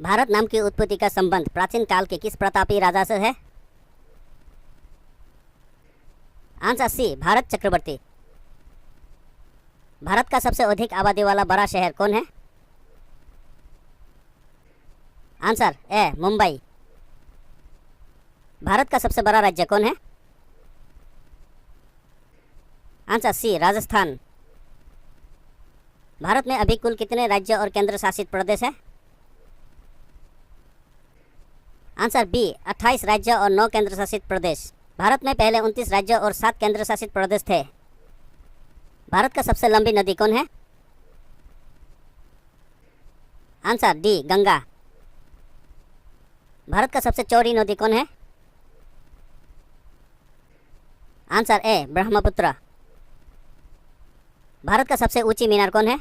भारत नाम की उत्पत्ति का संबंध प्राचीन काल के किस प्रतापी राजा से है? आंसर सी, भारत चक्रवर्ती। भारत का सबसे अधिक आबादी वाला बड़ा शहर कौन है? Answer A, Mumbai. भारत का सबसे बड़ा राज्य कौन है? आंसर सी, राजस्थान। भारत में अभी कुल कितने राज्य और केंद्र शासित प्रदेश हैं? आंसर बी, 28 राज्य और 9 केंद्र शासित प्रदेश। भारत में पहले 29 राज्य और 7 केंद्र शासित प्रदेश थे। भारत का सबसे लंबी नदी कौन है? Answer D, Ganga. भारत का सबसे चौड़ी नदी कौन है? Answer A, Brahmaputra. भारत का सबसे ऊंची मीनार कौन है?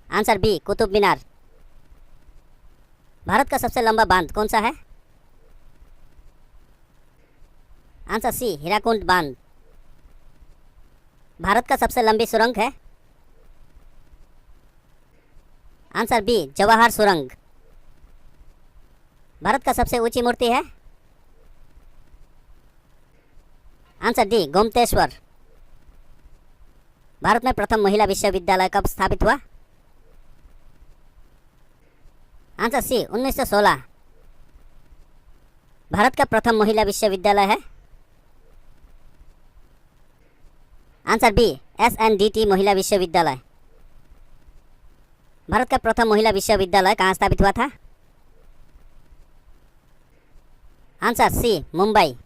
Answer B, Qutub Minar. भारत का सबसे लंबा बांध कौन सा है? आंसर सी, हीराकुंड बांध। भारत का सबसे लंबी सुरंग है? आंसर बी, जवाहर सुरंग। भारत का सबसे ऊंची मूर्ति है? Answer D, Gomateshwara. भारत में प्रथम महिला विश्वविद्यालय कब स्थापित हुआ? Answer C, 1916। भारत का प्रथम महिला विश्वविद्यालय है? आंसर बी, SNDT महिला विश्वविद्यालय। भारत का प्रथम महिला विश्वविद्यालय कहाँ स्थापित हुआ था? Answer C, Mumbai.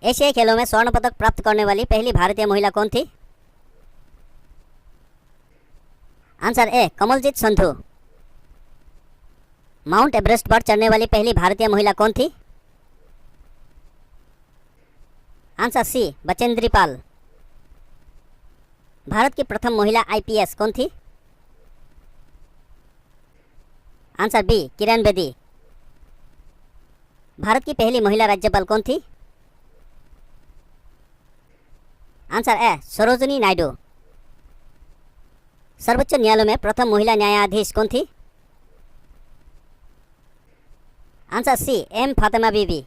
एशियाई खेलों में स्वर्ण पदक प्राप्त करने वाली पहली भारतीय महिला कौन थी? Answer A, Kamaljit Sandhu. Mount Everest पर चढ़ने वाली पहली भारतीय महिला कौन थी? Answer C, Bachendri Pal. भारत की प्रथम महिला IPS कौन थी? Answer B, Kiran Bedi. भारत की पहली महिला राज्यपाल कौन थी? Answer A, Sarojini Naidu. सर्वोच्च न्यायालय में प्रथम महिला न्यायाधीश कौन थी? Answer C, M Fathima Beevi.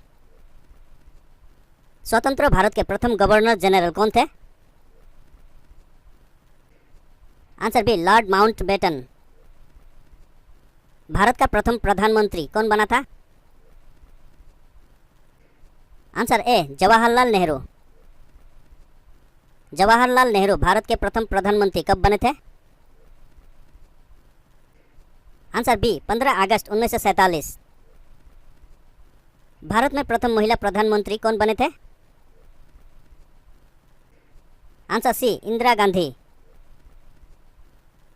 स्वतंत्र भारत के प्रथम गवर्नर जनरल कौन थे? Answer B, Lord Mountbatten. Bharat का प्रथम प्रधानमंत्री कौन बना था? Answer A, Jawaharlal Nehru. जवाहरलाल नेहरू भारत के प्रथम प्रधानमंत्री कब बने थे? आंसर बी, 15 अगस्त 1947। भारत में प्रथम महिला प्रधानमंत्री कौन बने थे? Answer C, Indira Gandhi.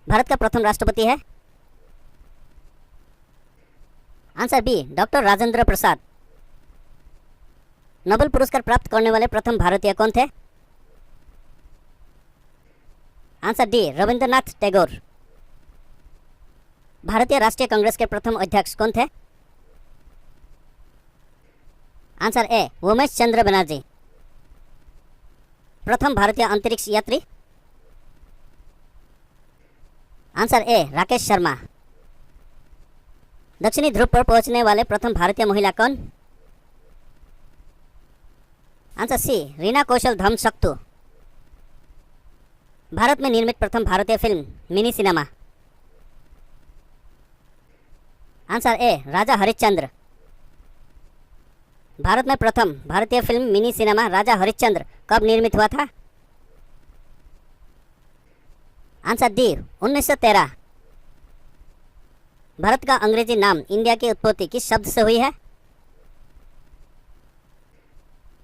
भारत का प्रथम राष्ट्रपति है? Answer B, doctor Rajendra Prasad. Nobel पुरस्कार प्राप्त करने वाले प्रथम भारतीय कौन थे? Answer D, Rabindranath Tagore. भारतीय राष्ट्रीय कांग्रेस के प्रथम अध्यक्ष कौन थे? Answer A, Umesh Chandra Banerjee. प्रथम भारतीय अंतरिक्ष यात्री? Answer A, Rakesh Sharma. दक्षिणी ध्रुव पर पहुंचने वाले प्रथम भारतीय महिला कौन? Answer C, Reena Kaushal Dharmshaktu. भारत में निर्मित प्रथम भारतीय film mini cinema? Answer A, Raja Harishchandra. Bharat में प्रथम भारतीय film mini cinema Raja Harishchandra कब निर्मित हुआ था? Answer D, 1913। भारत का अंग्रेजी नाम इंडिया की उत्पत्ति किस शब्द से हुई है?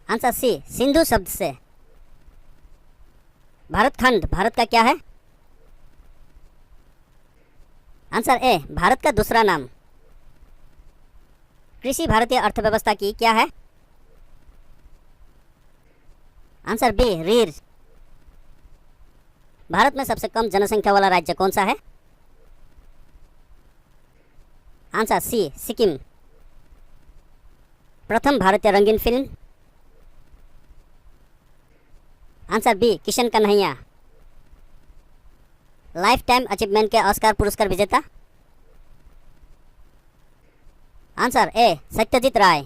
आंसर सी, सिंधु शब्द से। भारत खंड भारत का क्या है? आंसर ए, भारत का दूसरा नाम। कृषि भारतीय अर्थव्यवस्था की क्या है? आंसर बी, रीढ़। भारत में सबसे कम जनसंख्या वाला राज्य कौन सा है? Answer C, Sikkim. प्रथम भारतीय रंगीन film? Answer B, Kisan Kanhaiya. Lifetime achievement के ऑस्कार पुरस्कार विजेता। Answer A Satyajit Ray.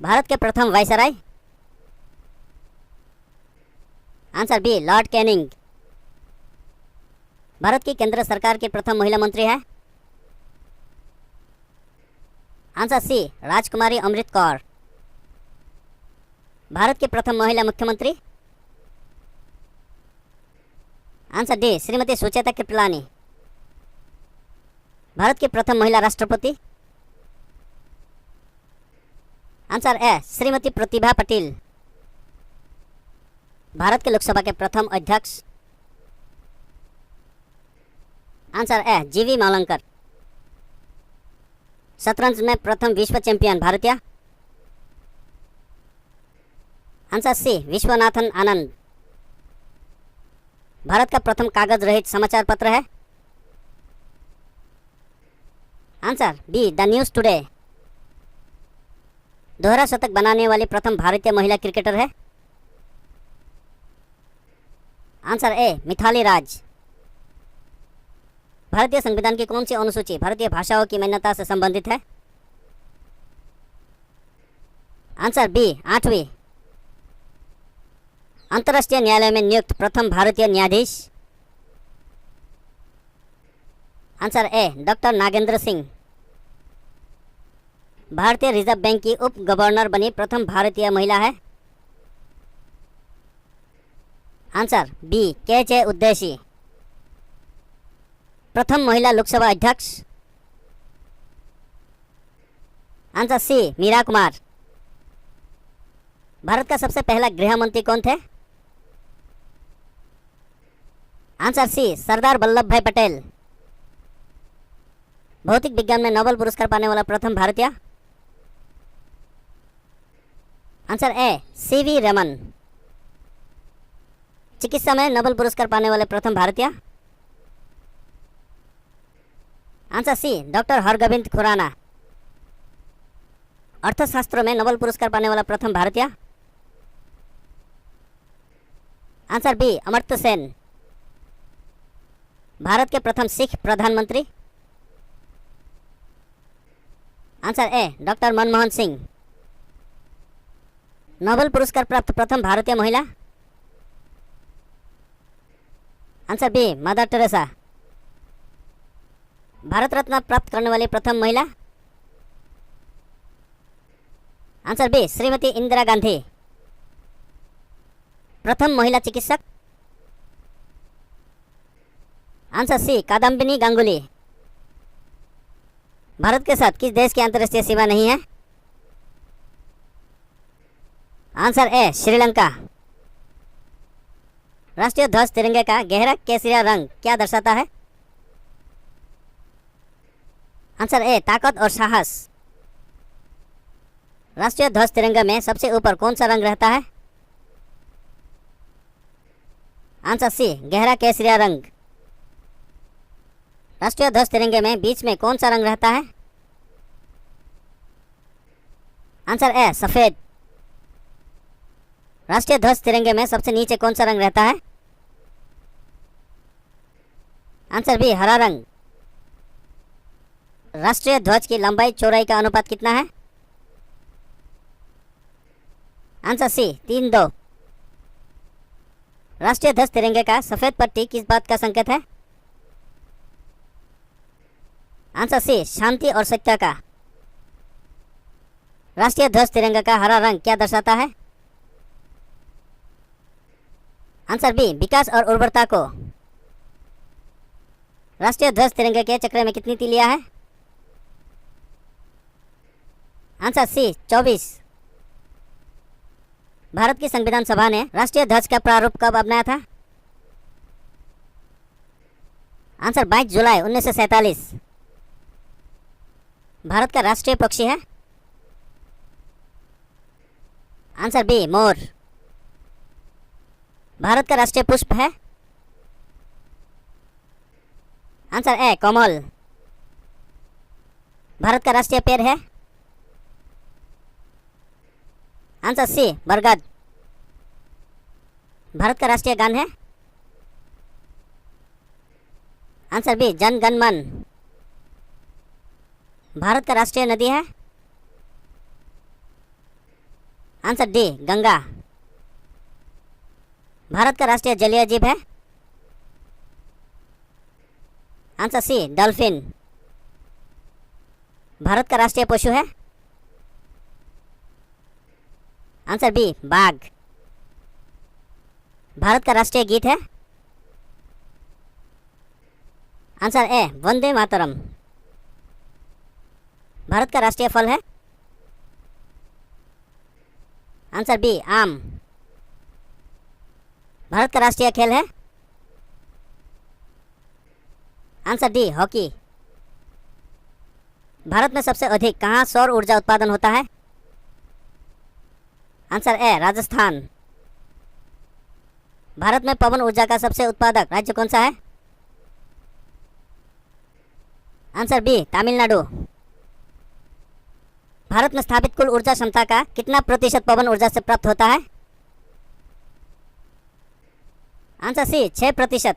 भारत के प्रथम वायसराय। Answer B Lord Canning. Bharat की केंद्र सरकार की प्रथम महिला मंत्री है। आंसर सी राजकुमारी अमृत कौर। भारत की प्रथम महिला मुख्यमंत्री। Answer D Shrimati Sucheta Kripalani. भारत की प्रथम महिला राष्ट्रपति। Answer A Shrimati Pratibha Patil. भारत के लोकसभा के प्रथम अध्यक्ष। आंसर ए जीवी मावलंकर। शतरंज में प्रथम विश्व चैंपियन भारतीय। आंसर सी विश्वनाथन आनंद। भारत का प्रथम कागज रहित समाचार पत्र है। Answer be the news today. दोहरा शतक बनाने वाली प्रथम भारतीय महिला क्रिकेटर है। Answer A Mithali Raj. भारतीय संविधान की कौन सी अनुसूची भारतीय भाषाओं की मान्यता से संबंधित है? आंसर बी 8वीं। अंतर्राष्ट्रीय न्यायालय में नियुक्त प्रथम भारतीय न्यायाधीश। Answer A doctor Nagendra Singh. भारतीय रिजर्व बैंक की उप गवर्नर बनी प्रथम भारतीय महिला है। आंसर बी के उद्देशी। प्रथम महिला लोकसभा अध्यक्ष। Answer C Meira Kumar. भारत का सबसे पहला गृह मंत्री कौन थे? आंसर सी सरदार वल्लभ भाई पटेल। भौतिक विज्ञान में नोबेल पुरस्कार पाने वाला प्रथम भारतीय। Answer A C V Raman. चिकित्सा में नोबेल पुरस्कार पाने वाले प्रथम भारतीय। Answer C doctor Hargobind Khorana. अर्थशास्त्र में नोबेल पुरस्कार पाने वाला प्रथम भारतीय। Answer B Amartya Sen. भारत के प्रथम सिख प्रधानमंत्री। Answer A doctor Manmohan Singh. Nobel पुरस्कार प्राप्त प्रथम भारतीय महिला। Answer B mother Teresa. Bharat Ratna प्राप्त करने वाली प्रथम महिला। Answer B Shrimati Indira Gandhi. प्रथम महिला चिकित्सक। आंसर सी कादम्बिनी गांगुली। भारत के साथ किस देश की अंतर्राष्ट्रीय सीमा नहीं है? Answer A Sri Lanka. राष्ट्रीय ध्वज तिरंगे का गहरा केसरिया रंग क्या दर्शाता है? आंसर ए ताकत और साहस। राष्ट्रीय ध्वज तिरंगे में सबसे ऊपर कौन सा रंग रहता है? आंसर सी गहरा केसरिया रंग। राष्ट्रीय ध्वज तिरंगे में बीच में कौन सा रंग रहता है? आंसर ए सफेद। राष्ट्रीय ध्वज तिरंगे में सबसे नीचे कौन सा रंग रहता है? आंसर बी हरा रंग। राष्ट्रीय ध्वज की लंबाई चौड़ाई का अनुपात कितना है? Answer C 3:2। राष्ट्रीय ध्वज तिरंगे का सफेद पट्टी किस बात का संकेत है? आंसर सी शांति और सत्य का। राष्ट्रीय ध्वज तिरंगे का हरा रंग क्या दर्शाता है? आंसर बी विकास और उर्वरता को। राष्ट्रीय ध्वज तिरंगे के चक्र में कितनी तीलियां हैं? Answer C 24। भारत की संविधान सभा ने राष्ट्रीय ध्वज का प्रारूप कब अपनाया था? आंसर 22 जुलाई 1947। भारत का राष्ट्रीय पक्षी है? Answer be more. भारत का राष्ट्रीय पुष्प है? आंसर ए कमल। भारत का राष्ट्रीय पेड़ है? आंसर सी बरगद। भारत का राष्ट्रीय गान है? आंसर बी जन गण मन। भारत का राष्ट्रीय नदी है? Answer D Ganga. भारत का राष्ट्रीय जलीय जीव है? आंसर सी डॉल्फिन। भारत का राष्ट्रीय पशु है? आंसर बी बाघ। भारत का राष्ट्रीय गीत है? Answer A Vande Mataram. भारत का राष्ट्रीय फल है? आंसर बी आम। भारत का राष्ट्रीय खेल है? Answer D hockey. भारत में सबसे अधिक कहाँ सौर ऊर्जा उत्पादन होता है? Answer A Rajasthan. भारत में पवन ऊर्जा का सबसे उत्पादक राज्य कौन सा है? Answer B Tamil Nadu. भारत में स्थापित कुल ऊर्जा क्षमता का कितना प्रतिशत पवन ऊर्जा से प्राप्त होता है? आंसर सी 6%।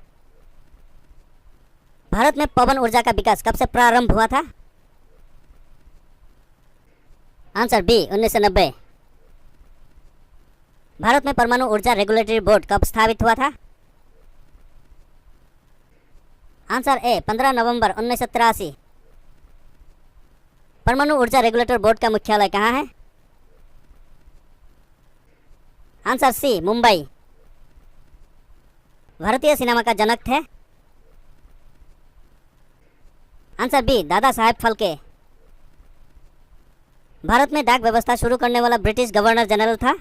भारत में पवन ऊर्जा का विकास कब से प्रारंभ हुआ था? Answer B 1990। भारत में परमाणु ऊर्जा रेगुलेटरी बोर्ड कब स्थापित हुआ था? आंसर ए 15 नवंबर 1983। परमाणु ऊर्जा रेगुलेटर बोर्ड का मुख्यालय कहाँ है? Answer C Mumbai. भारतीय सिनेमा का जनक थे? Answer B Dada Saheb Phalke. भारत में डाक व्यवस्था शुरू करने वाला ब्रिटिश गवर्नर जनरल था?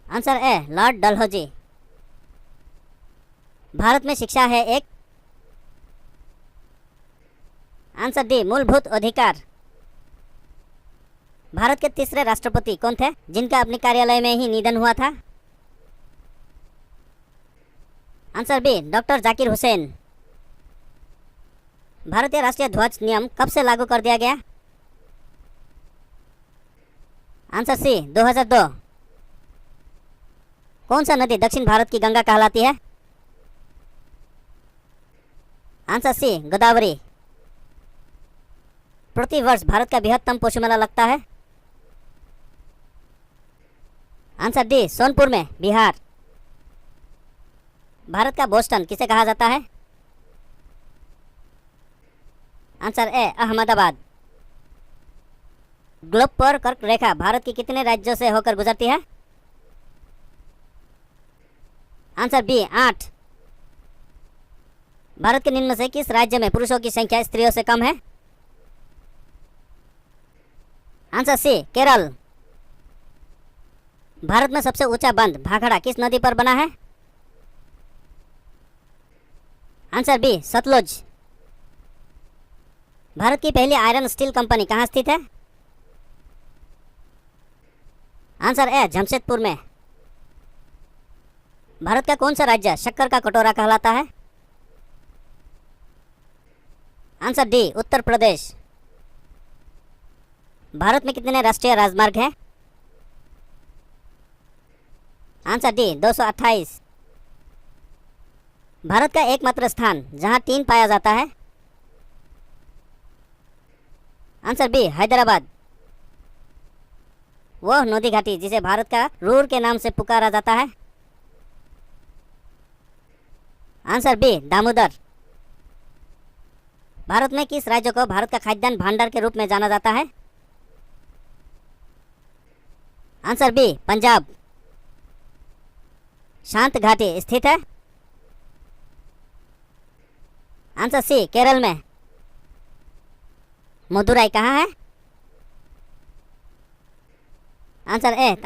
आंसर ए लॉर्ड डलहौजी। भारत में शिक्षा है एक? आंसर डी मूलभूत अधिकार। भारत के तीसरे राष्ट्रपति कौन थे जिनका अपने कार्यालय में ही निधन हुआ था? Answer B doctor Zakir Hussain. भारतीय राष्ट्रीय ध्वज नियम कब से लागू कर दिया गया? Answer C 2002। कौन सा नदी दक्षिण भारत की गंगा कहलाती है? Answer C Godavari. प्रति वर्ष भारत का बृहत्तम पशु मेला लगता है? आंसर डी सोनपुर में, बिहार। भारत का बोस्टन किसे कहा जाता है? Answer A Ahmedabad. ग्लोब पर कर्क रेखा भारत के कितने राज्यों से होकर गुजरती है? Answer B 8। भारत के निम्न में से किस राज्य में पुरुषों की संख्या स्त्रियों से कम है? आंसर सी केरल। भारत में सबसे ऊंचा बंध भाखड़ा किस नदी पर बना है? Answer B Sutlej. भारत की पहली आयरन स्टील कंपनी कहाँ स्थित है? आंसर ए जमशेदपुर में। भारत का कौन सा राज्य शक्कर का कटोरा कहलाता है? Answer D Uttar Pradesh. भारत में कितने राष्ट्रीय राजमार्ग हैं? Answer D 228। भारत का एकमात्र स्थान जहां टीन पाया जाता है? Answer B Hyderabad. वह नदी घाटी जिसे भारत का रूर के नाम से पुकारा जाता है? Answer B Damodar. भारत में किस राज्य को भारत का खाद्यान्न भांडार के रूप में जाना जाता है? Answer B Punjab. शांत घाटी स्थित है? आंसर सी केरल में। मदुराई कहाँ है? Answer A